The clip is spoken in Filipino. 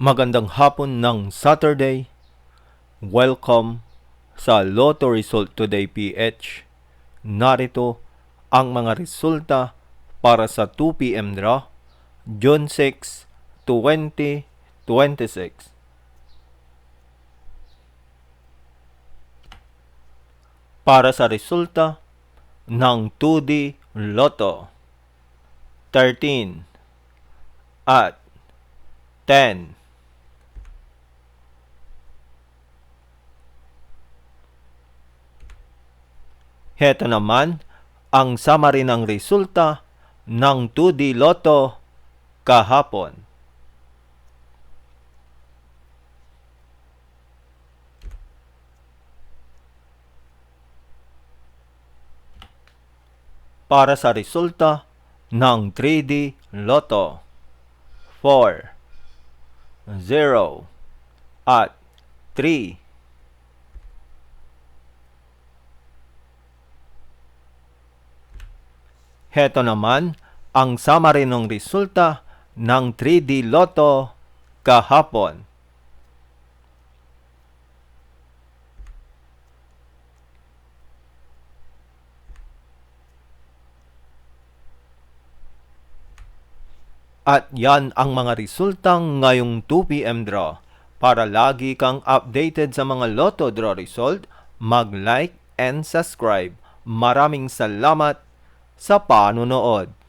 Magandang hapon ng Saturday. Welcome sa Lotto Result Today PH. Narito ang mga resulta para sa 2 p.m. draw, June 6, 2026. Para sa resulta ng 2D Lotto, 13 at 10. Heto naman ang summary ng resulta ng 2D Lotto kahapon. Para sa resulta ng 3D Lotto, 4, 0, at 3. Heto naman ang summary ng resulta ng 3D Lotto kahapon. At yan ang mga resultang ngayong 2 p.m. draw. Para lagi kang updated sa mga Lotto draw result, mag-like and subscribe. Maraming salamat sa panonood.